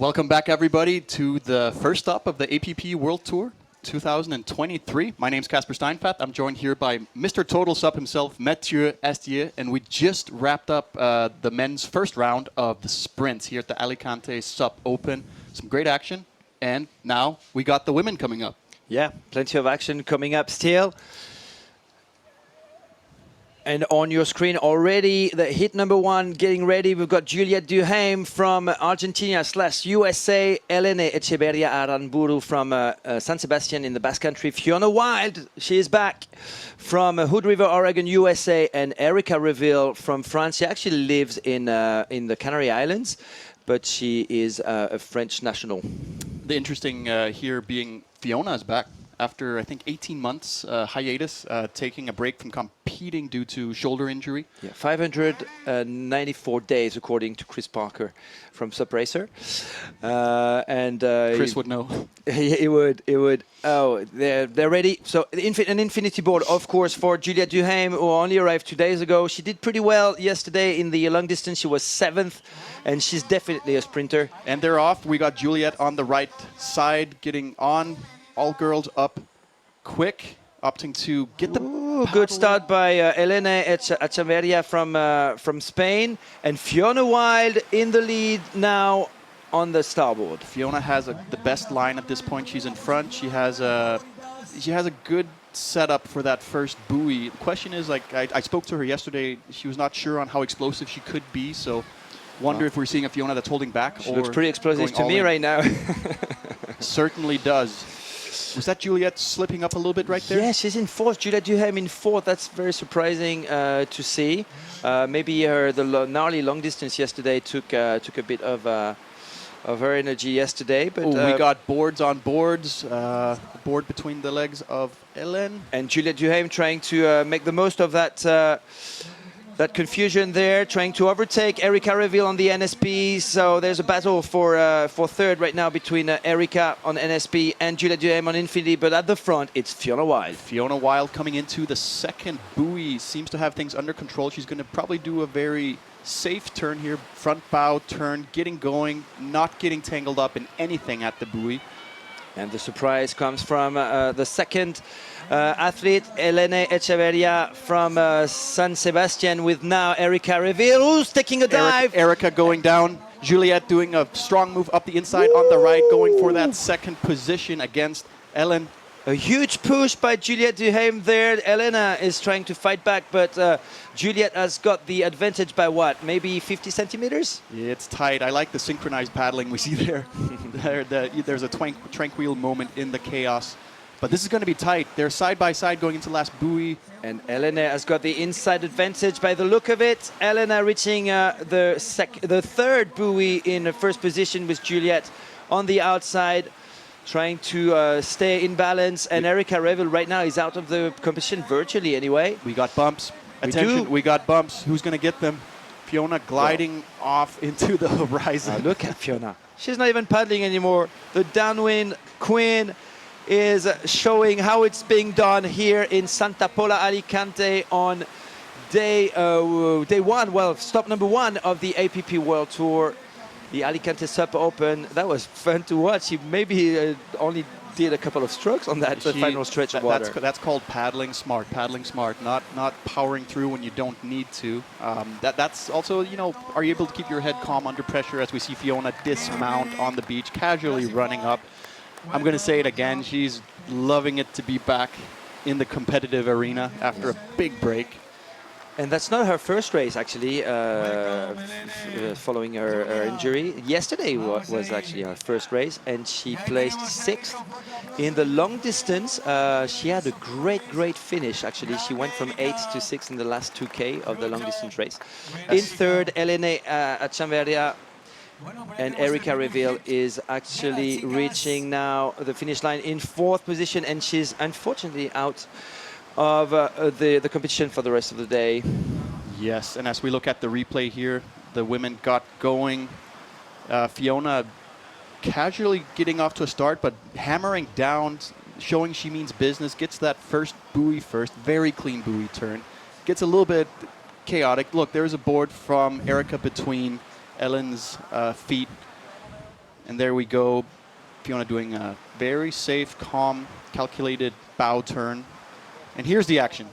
Welcome back, everybody, to the first stop of the APP World Tour 2023. My name's Casper Steinfath. I'm joined here by Mr. Total Sup himself, Mathieu Astier, and we just wrapped up the men's first round of the sprints here at the Alicante Sup Open. Some great action, and now we got the women coming up. Yeah, plenty of action coming up still. And on your screen already, the hit number one getting ready. We've got Juliette Duhaime from Argentina/USA, Elena Echeverria Aranburu from San Sebastian in the Basque Country, Fiona Wild, she is back from Hood River, Oregon, USA, and Erica Reville from France. She actually lives in the Canary Islands, but she is a French national. The interesting here being Fiona is back after, I think, 18 months hiatus, taking a break from competing due to shoulder injury. Yeah, 594 days, according to Chris Parker from Sup Racer. Chris would know. He would. Oh, they're ready. So an infinity board, of course, for Juliette Duhaime, who only arrived 2 days ago. She did pretty well yesterday in the long distance. She was 7th, and she's definitely a sprinter. And they're off. We got Juliette on the right side, getting on. All girls up quick, opting to get the good start by Elena Echeverria from Spain, and Fiona Wild in the lead now on the starboard. Fiona has the best line at this point. She's in front. She has a good setup for that first buoy. The question is, like, I spoke to her yesterday. She was not sure on how explosive she could be, so wonder if we're seeing a Fiona that's holding back. She looks pretty explosive to me right now. Certainly does. Was that Juliette slipping up a little bit right there? Yeah, she's in fourth. Juliette Duhaime in fourth. That's very surprising to see. Maybe the gnarly long distance yesterday took a bit of her energy yesterday. But we got boards on boards. Board between the legs of Ellen. And Juliette Duhaime trying to make the most of that confusion there, trying to overtake Erica Reville on the NSP. So there's a battle for third right now between Erica on NSP and Juliette Duhaime on Infinity. But at the front, it's Fiona Wild. Fiona Wild coming into the second buoy. Seems to have things under control. She's going to probably do a very safe turn here. Front bow turn, getting going, not getting tangled up in anything at the buoy. And the surprise comes from the second athlete, Elena Echeverria from San Sebastian, with now Erica Reville, who's taking a dive. Erica going down. Juliette doing a strong move up the inside on the right, going for that second position against Ellen. A huge push by Juliette Duhaime there. Elena is trying to fight back, but Juliette has got the advantage by what? Maybe 50 centimeters? Yeah, it's tight. I like the synchronized paddling we see there. There's a tranquil moment in the chaos. But this is going to be tight. They're side by side going into last buoy. And Elena has got the inside advantage by the look of it. Elena reaching the third buoy in first position with Juliette on the outside, trying to stay in balance. And Erica Reville right now is out of the competition virtually anyway. We got bumps. Attention, we got bumps. Who's going to get them? Fiona gliding off into the horizon. Look at Fiona. She's not even paddling anymore. The downwind queen is showing how it's being done here in Santa Pola, Alicante on day one. Well, stop number one of the APP World Tour, the Alicante Sup Open. That was fun to watch. She maybe only did a couple of strokes on that final stretch of water. That's called paddling smart, not powering through when you don't need to. That's also, you know, are you able to keep your head calm under pressure, as we see Fiona dismount on the beach, casually running up. I'm going to say it again, she's loving it to be back in the competitive arena after a big break. And that's not her first race, actually, following her injury. Yesterday was actually her first race, and she placed 6th. In the long distance, she had a great finish, actually. She went from 8th to 6th in the last 2K of the long distance race. In third, Elena Echeverria. And Erica Reville is actually reaching now the finish line in 4th position, and she's unfortunately out of the competition for the rest of the day. Yes, and as we look at the replay here, the women got going. Fiona casually getting off to a start, but hammering down, showing she means business, gets that first buoy first, very clean buoy turn. Gets a little bit chaotic. Look, there's a board from Erica between Ellen's feet. And there we go. Fiona doing a very safe, calm, calculated bow turn. And here's the action.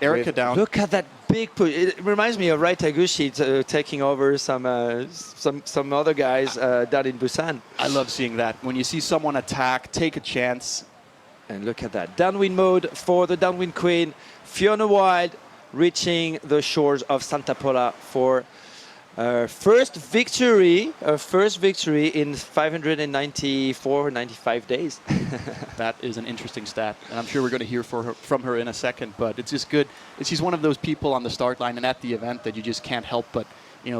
Erica down. Look at that big push. It reminds me of Rai Taguchi taking over some other guys down in Busan. I love seeing that. When you see someone attack, take a chance. And look at that. Downwind mode for the downwind queen. Fiona Wilde reaching the shores of Santa Pola for her first victory in 594-95 days. That is an interesting stat, and I'm sure we're going to hear from her in a second. But it's just good. She's one of those people on the start line and at the event that you just can't help but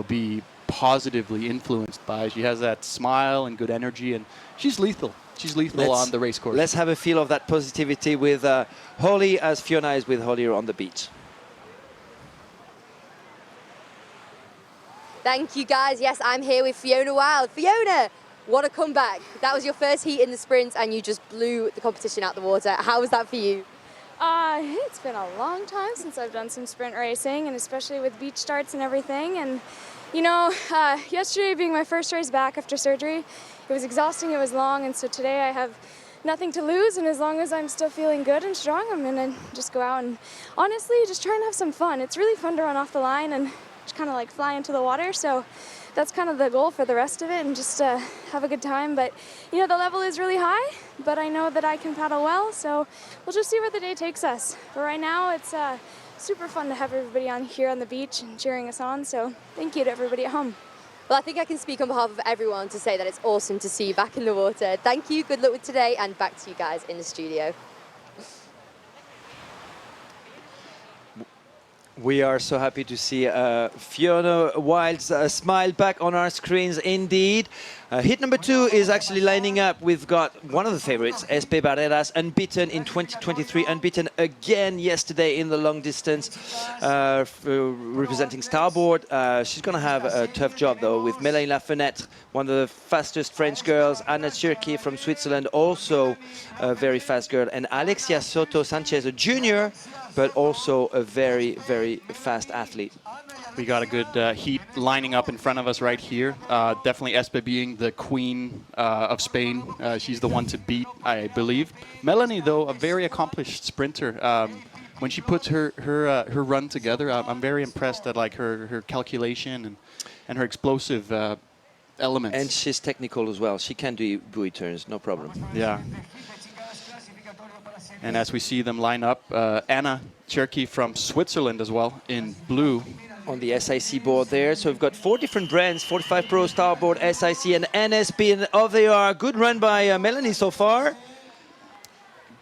be positively influenced by. She has that smile and good energy, and she's lethal. She's lethal on the race course. Let's have a feel of that positivity with Holly, as Fiona is with Holly on the beach. Thank you, guys. Yes, I'm here with Fiona Wilde. Fiona, what a comeback. That was your first heat in the sprints and you just blew the competition out the water. How was that for you? It's been a long time since I've done some sprint racing, and especially with beach starts and everything. And, yesterday being my first race back after surgery, it was exhausting, it was long, and so today I have nothing to lose, and as long as I'm still feeling good and strong, I'm going to just go out and honestly just try and have some fun. It's really fun to run off the line and just kind of like fly into the water, so that's kind of the goal for the rest of it, and just have a good time. But the level is really high, but I know that I can paddle well, so we'll just see where the day takes us. But right now it's super fun to have everybody on here on the beach and cheering us on, so thank you to everybody at home. Well, I think I can speak on behalf of everyone to say that it's awesome to see you back in the water. Thank you, good luck with today, and back to you guys in the studio. We are so happy to see Fiona Wilde's smile back on our screens indeed. Hit number 2 is actually lining up. We've got one of the favorites, Espe Barreras, unbeaten in 2023, unbeaten again yesterday in the long distance, representing Starboard. She's going to have a tough job though with Mélanie Lafenêtre, one of the fastest French girls, Anna Tchirky from Switzerland, also a very fast girl, and Alexia Soto Sanchez, a junior, but also a very, very fast athlete. We got a good heat lining up in front of us right here. Definitely Espe being the queen of Spain. She's the one to beat, I believe. Melanie, though, a very accomplished sprinter. When she puts her run together, I'm very impressed at her calculation and her explosive elements. And she's technical as well. She can do buoy turns, no problem. Yeah. And as we see them line up, Anna Tchirky from Switzerland as well in blue. On the SIC board there. So we've got 4 different brands, 45 Pro, Starboard, SIC and NSP. And off they are. Good run by Melanie so far.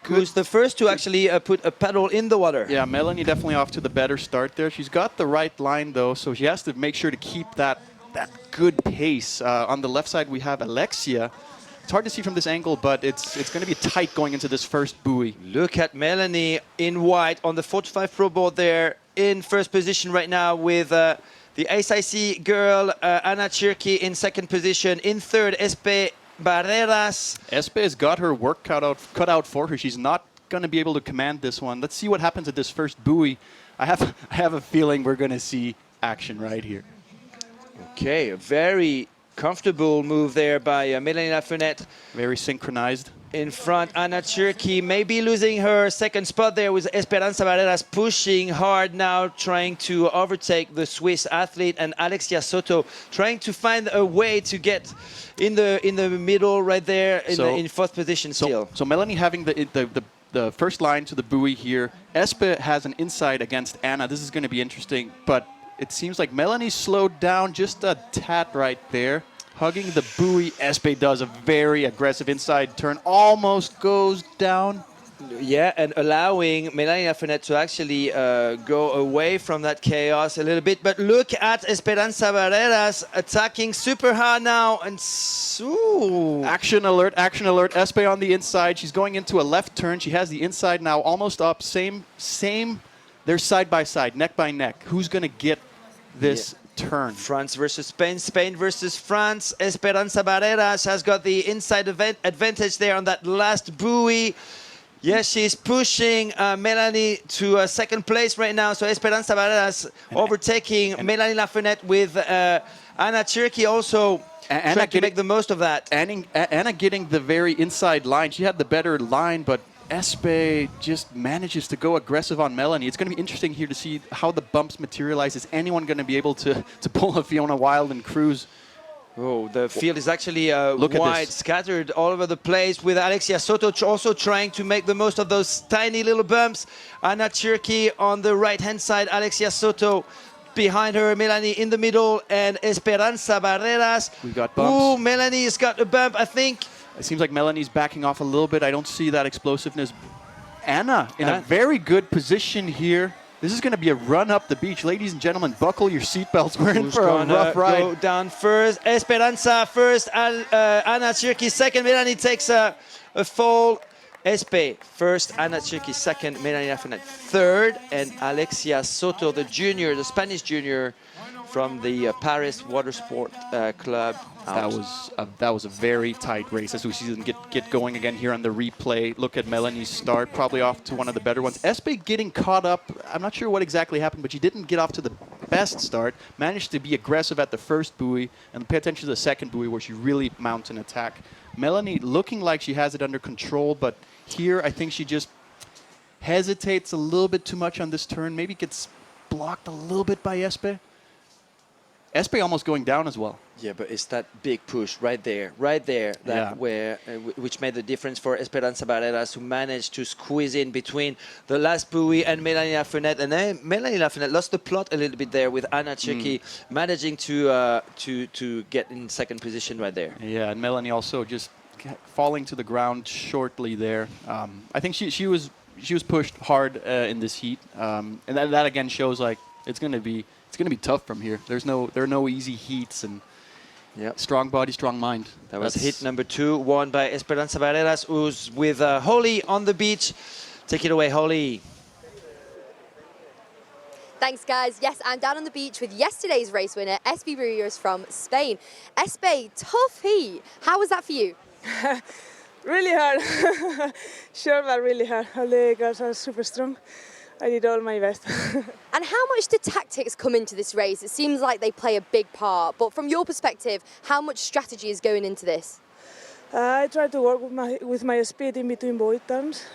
Who's the first to actually put a paddle in the water. Yeah, Melanie definitely off to the better start there. She's got the right line though, so she has to make sure to keep that good pace. On the left side we have Alexia. It's hard to see from this angle, but it's going to be tight going into this first buoy. Look at Melanie in white on the 45 Pro board there, in first position right now with the SIC girl, Anna Tchirky in second position. In third, Espe Barreras. Espe has got her work cut out for her. She's not going to be able to command this one. Let's see what happens at this first buoy. I have a feeling we're going to see action right here. Okay, a very comfortable move there by Mélanie Lafenêtre. Very synchronized. In front, Anna Tchirky maybe losing her second spot there with Esperanza Barreras pushing hard now, trying to overtake the Swiss athlete, and Alexia Soto trying to find a way to get in the middle right there in fourth position still. So Melanie having the first line to the buoy here. Espe has an inside against Anna. This is going to be interesting, but it seems like Melanie slowed down just a tad right there. Hugging the buoy, Espe does a very aggressive inside turn, almost goes down. Yeah, and allowing Mélanie Lafenêtre to actually go away from that chaos a little bit. But look at Esperanza Barreras attacking super hard now. And Action alert, action alert. Espe on the inside. She's going into a left turn. She has the inside now almost up. Same. They're side by side, neck by neck. Who's going to get this turn? France versus Spain, Spain versus France. Esperanza Barreras has got the inside advantage there on that last buoy. Yes, she's pushing Melanie to second place right now. So Esperanza Barreras overtaking Mélanie Lafenêtre with Anna Cherky also trying to make the most of that. Anna getting the very inside line. She had the better line, but Espe just manages to go aggressive on Melanie. It's going to be interesting here to see how the bumps materialize. Is anyone going to be able to pull a Fiona Wild and cruise? Oh, the field is actually Look at wide, this. scattered all over the place, with Alexia Soto also trying to make the most of those tiny little bumps. Anna Cherky on the right-hand side, Alexia Soto behind her, Melanie in the middle, and Esperanza Barreras. We've got bumps. Ooh, Melanie's got a bump, I think. It seems like Melanie's backing off a little bit. I don't see that explosiveness. Anna in a very good position here. This is going to be a run up the beach. Ladies and gentlemen, buckle your seatbelts. We're in for a rough ride. Go down first. Esperanza first. Anna Cherky second. Melanie takes a fall. Espe first. Anna Cherky second. Melanie Lafayette third. And Alexia Soto, the junior, the Spanish junior from the Paris Water Sport Club. That was a very tight race as we see them get going again here on the replay. Look at Melanie's start, probably off to one of the better ones. Espe getting caught up. I'm not sure what exactly happened, but she didn't get off to the best start. Managed to be aggressive at the first buoy and pay attention to the second buoy where she really mounts an attack. Melanie looking like she has it under control, but here I think she just hesitates a little bit too much on this turn. Maybe gets blocked a little bit by Espe. Espe almost going down as well. Yeah, but it's that big push right there, that where which made the difference for Esperanza Barreras, who managed to squeeze in between the last buoy and Melanie Lafayette. And then Melanie Lafayette lost the plot a little bit there with Anna Cherky managing to get in second position right there. Yeah, and Melanie also just falling to the ground shortly there. I think she was pushed hard in this heat, and that again shows like it's going to be tough from here. There are no easy heats, and strong body, strong mind. That was hit number 2, won by Esperanza Barreras, who's with Holly on the beach. Take it away, Holly. Thanks, guys. Yes, I'm down on the beach with yesterday's race winner, Espe Barrios from Spain. Espe, tough heat. How was that for you? Really hard. Sure, but really hard. All the girls are super strong. I did all my best. And how much do tactics come into this race? It seems like they play a big part, but from your perspective, how much strategy is going into this? I try to work with my speed in between buoy turns.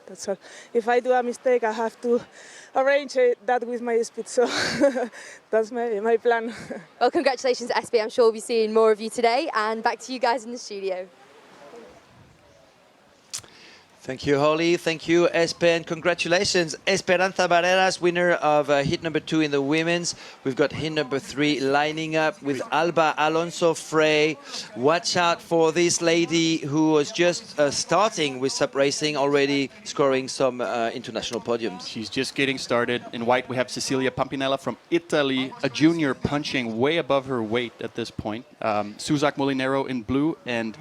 That's all. If I do a mistake, I have to arrange that with my speed. So that's my plan. Well, congratulations, Espe. I'm sure we'll be seeing more of you today. And back to you guys in the studio. Thank you, Holly. Thank you, Espe, and congratulations. Esperanza Barreras, winner of heat number 2 in the women's. We've got heat number 3 lining up with Alba Alonso Frey. Watch out for this lady who was just starting with SUP racing, already scoring some international podiums. She's just getting started. In white, we have Cecilia Pampinella from Italy, a junior punching way above her weight at this point. Suzac Molinero in blue, and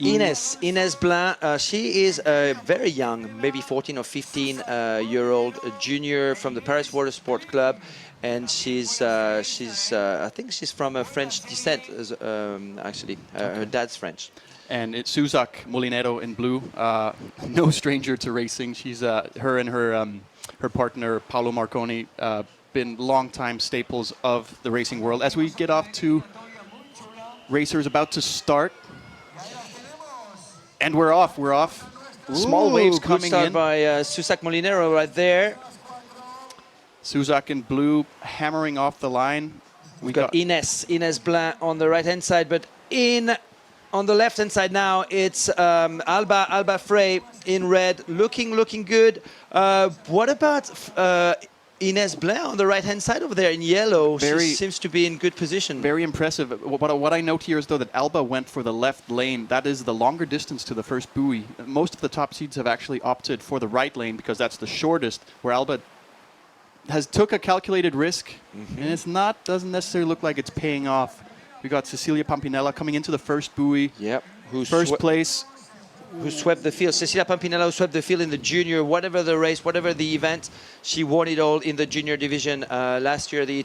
Ines Blanc, she is a very young, maybe 14 or 15-year-old junior from the Paris Water Sport Club, and she's I think she's from a French descent, actually. Her dad's French. And it's Suzac Molinero in blue, no stranger to racing. She's her and her partner Paolo Marconi been longtime staples of the racing world. As we get off to racers about to start. And we're off. Small waves coming good start in. By Suzac Molinero right there. Suzac in blue hammering off the line. We got Ines Blanc on the right-hand side, but on the left-hand side now, it's Alba Frey in red, looking good. What about Ines Blanc on the right-hand side over there in yellow? She seems to be in good position. Very impressive. What I note here is, though, that Alba went for the left lane. That is the longer distance to the first buoy. Most of the top seeds have actually opted for the right lane because that's the shortest, where Alba took a calculated risk, and doesn't necessarily look like it's paying off. We got Cecilia Pampinella coming into the first buoy. Yep. First place. Who swept the field. Cecilia Pampinella, who swept the field in the junior, whatever the race, whatever the event. She won it all in the junior division last year. The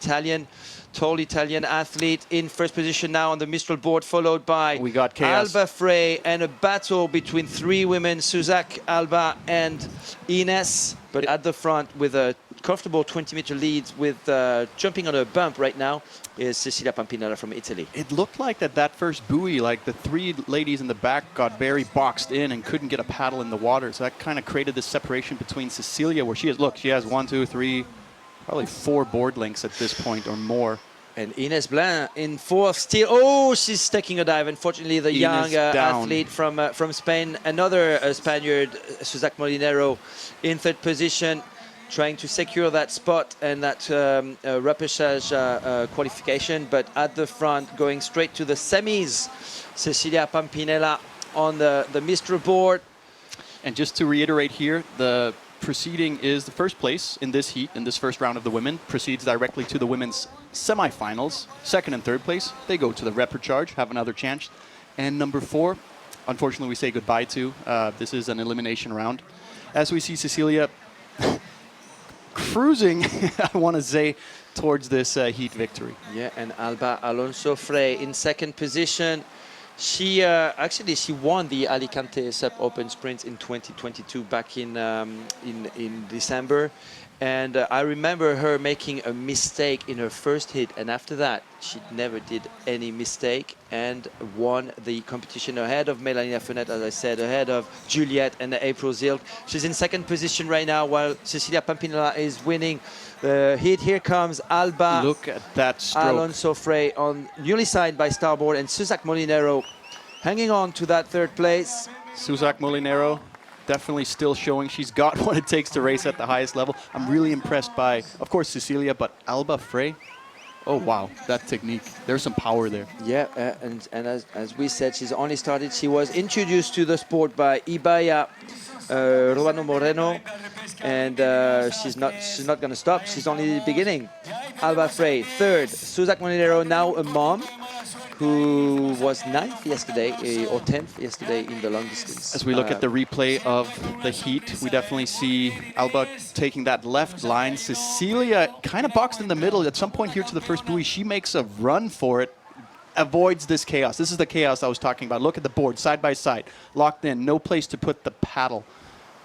tall Italian athlete in first position now on the Mistral board, followed by we got chaos. Alba Frey, and a battle between 3 women, Suzac, Alba, and Ines. But at the front with a comfortable 20-meter lead with jumping on a bump right now is Cecilia Pampinella from Italy. It looked like that first buoy, like the three ladies in the back got very boxed in and couldn't get a paddle in the water. So that kind of created this separation between Cecilia, where she has 1, 2, 3, probably 4 board lengths at this point or more. And Ines Blanc in fourth still. Oh, she's taking a dive. Unfortunately, the young athlete from Spain, another Spaniard, Suzac Molinero, in third position, trying to secure that spot and that repechage qualification. But at the front, going straight to the semis, Cecilia Pampinella on the Mr. board. And just to reiterate here, the proceeding is the first place in this heat, in this first round of the women, proceeds directly to the women's semifinals. Second and third place, they go to the repechage, have another chance. And number 4, unfortunately, we say goodbye to. This is an elimination round. As we see Cecilia cruising, I want to say, towards this heat victory. Yeah, and Alba Alonso Frey in second position. She actually won the Alicante Sup Open Sprint in 2022 back in December, and I remember her making a mistake in her first hit, and after that she never did any mistake and won the competition ahead of Mélanie Lafenette, as I said, ahead of Juliette and April Zilk. She's in second position right now, while Cecilia Pampinella is winning the heat. Here comes Alba. Look at that stroke. Alonso Frey on newly signed by Starboard, and Suzac Molinero hanging on to that third place. Suzac Molinero definitely still showing she's got what it takes to race at the highest level. I'm really impressed by, of course, Cecilia, but Alba Frey. Oh, wow, that technique. There's some power there. Yeah, and as we said, she's only started. She was introduced to the sport by Ibaya Ruano Moreno, and she's not going to stop. She's only beginning. Alba Frey, third. Suzac Molinero, now a mom, who was 9th yesterday, or 10th yesterday in the long distance. As we look at the replay of the heat, we definitely see Alba taking that left line. Cecilia kind of boxed in the middle. At some point here to the first buoy, she makes a run for it, avoids this chaos. This is the chaos I was talking about. Look at the board, side by side, locked in, no place to put the paddle,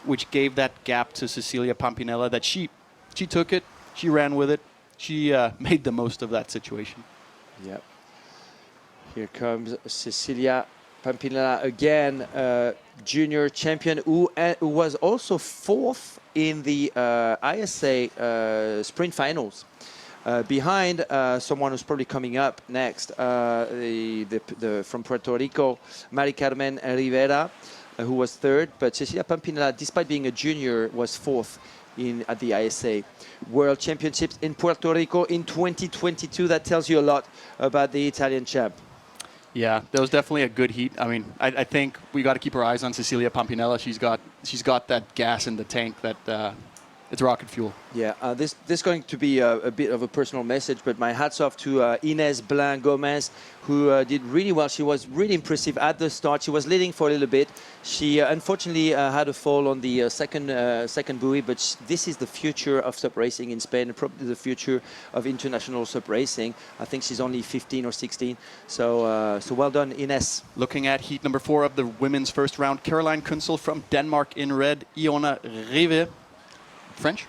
which gave that gap to Cecilia Pampinella that she took it, she ran with it, she made the most of that situation. Yep. Here comes Cecilia Pampinella again, junior champion, who was also 4th in the ISA sprint finals. Behind someone who's probably coming up next, from Puerto Rico, Mari Carmen Rivera, who was 3rd. But Cecilia Pampinella, despite being a junior, was 4th at the ISA World Championships in Puerto Rico in 2022. That tells you a lot about the Italian champ. Yeah, that was definitely a good heat. I mean, I think we got to keep our eyes on Cecilia Pampinella. She's got that gas in the tank that it's rocket fuel. Yeah, this is going to be a bit of a personal message, but my hats off to Ines Blanc Gomez, who did really well. She was really impressive at the start. She was leading for a little bit. She unfortunately had a fall on the second buoy, but this is the future of SUP racing in Spain, and probably the future of international SUP racing. I think she's only 15 or 16, so well done, Ines. Looking at heat number 4 of the women's first round, Caroline Kunzel from Denmark in red, Iona Rive, French,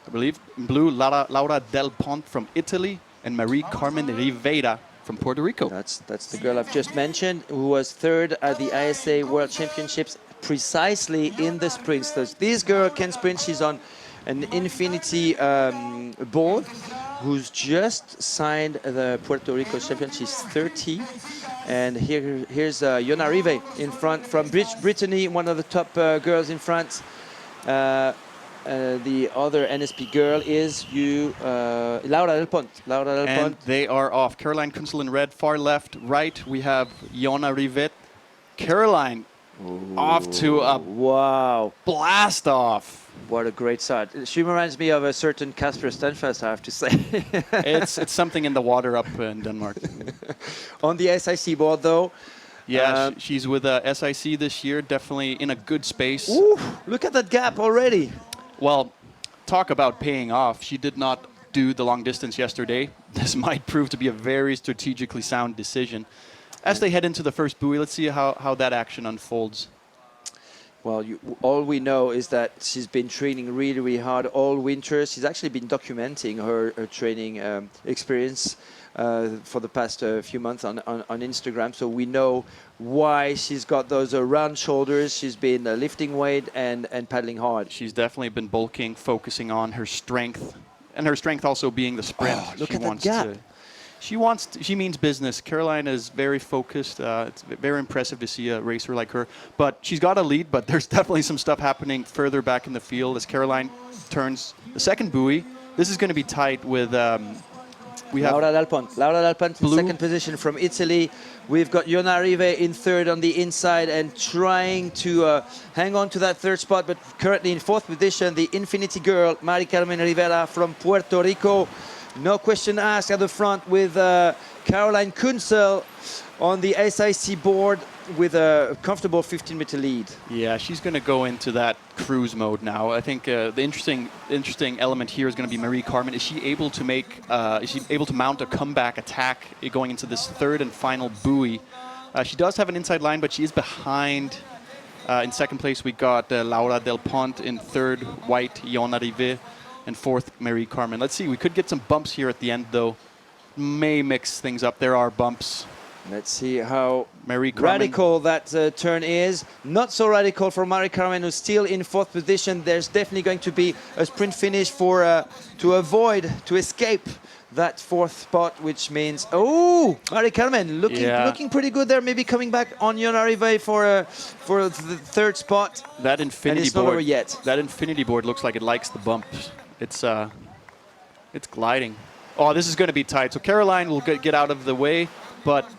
I believe. In blue, Laura Del Pont from Italy, and Marie Carmen Rivera from Puerto Rico. That's the girl I've just mentioned, who was 3rd at the ISA World Championships, precisely in the sprints. So this girl can sprint. She's on an Infinity board, who's just signed the Puerto Rico champion. She's 30. And here's Iona Rive in front from Brittany, one of the top girls in France. The other NSP girl is Laura Del Pont. And they are off. Caroline Kunzel in red, far left, right. We have Iona Rivet. Caroline off to a blast off. What a great start. She reminds me of a certain Casper Stenfast, I have to say. It's something in the water up in Denmark. On the SIC board, though. Yeah, she's with SIC this year, definitely in a good space. Ooh, look at that gap already. Well, talk about paying off. She did not do the long distance yesterday. This might prove to be a very strategically sound decision. As they head into the first buoy, let's see how that action unfolds. Well, all we know is that she's been training really, really hard all winter. She's actually been documenting her training experience for the past few months on Instagram. So we know why she's got those round shoulders. She's been lifting weight and paddling hard. She's definitely been bulking, focusing on her strength, and her strength also being the sprint. Oh, look at that gap. She means business. Caroline is very focused. It's very impressive to see a racer like her. But she's got a lead, but there's definitely some stuff happening further back in the field as Caroline turns the second buoy. This is going to be tight with... we have Laura Dal Ponte in second position from Italy. We've got Iona Rive in third on the inside and trying to hang on to that third spot, but currently in fourth position, the Infinity Girl, Mari Carmen Rivera from Puerto Rico. No question asked at the front with Caroline Kunzel on the SIC board with a comfortable 15-meter lead. Yeah, she's going to go into that cruise mode now. I think the interesting element here is going to be Marie Carmen. Is she able to mount a comeback attack going into this third and final buoy? She does have an inside line, but she is behind. In second place, we got Laura Del Ponte. In third, white Iona Rive. And fourth, Marie Carmen. Let's see, we could get some bumps here at the end, though. May mix things up. There are bumps. Let's see how Marie Carmen. Radical that turn is. Not so radical for Marie Carmen, who's still in fourth position. There's definitely going to be a sprint finish for to escape that fourth spot, which means Marie Carmen looking pretty good there. Maybe coming back on Iona Rive for the third spot. That infinity and it's not board. over yet. That infinity board looks like it likes the bumps. It's gliding. Oh, this is going to be tight. So Caroline will get out of the way, but.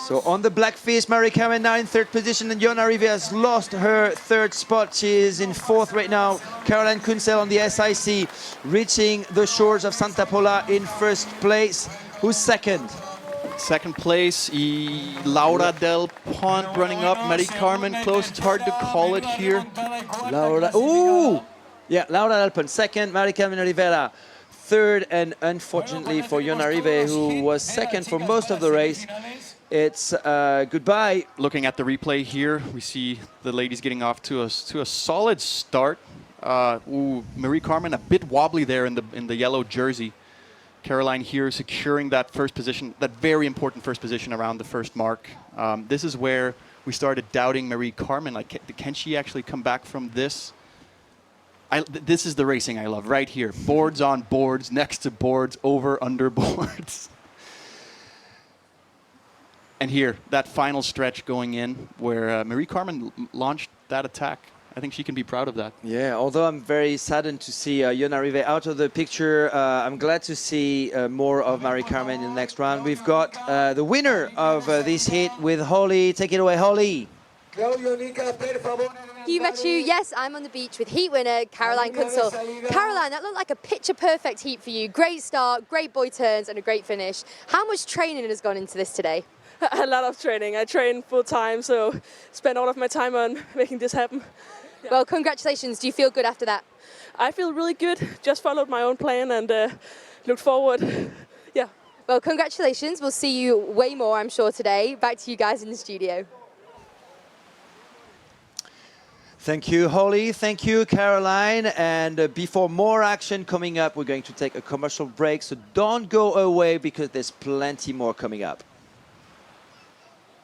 So on the Blackfish, Marie Carmen now in third position, and Iona Rive has lost her third spot. She is in fourth right now. Caroline Kunzel on the SIC, reaching the shores of Santa Pola in first place. Who's second? Second place, Laura Del Ponte running up. Marie Carmen close. It's hard to call it here. Laura Del Ponte second. Marie Carmen Rivera third, and unfortunately for Iona Rive, who was second for most of the race, it's goodbye. Looking at the replay here, we see the ladies getting off to a solid start. Marie Carmen a bit wobbly there in the yellow jersey. Caroline here securing that first position, that very important first position around the first mark. This is where we started doubting Marie Carmen. Like, can she actually come back from this? This is the racing I love right here. Boards on boards, next to boards, over, under boards. And here, that final stretch going in where Marie Carmen launched that attack. I think she can be proud of that. Yeah, although I'm very saddened to see Iona Rive out of the picture, I'm glad to see more of Marie Carmen in the next round. We've got the winner of this heat with Holly. Take it away, Holly. You, Mathieu. Yes, I'm on the beach with heat winner Caroline Kunzel. Caroline, that looked like a picture-perfect heat for you. Great start, great buoy turns, and a great finish. How much training has gone into this today? A lot of training. I train full time, so spend all of my time on making this happen. Yeah. Well, congratulations. Do you feel good after that? I feel really good. Just followed my own plan and looked forward. Yeah. Well, congratulations. We'll see you way more, I'm sure, today. Back to you guys in the studio. Thank you, Holly. Thank you, Caroline. And before more action coming up, we're going to take a commercial break. So don't go away because there's plenty more coming up.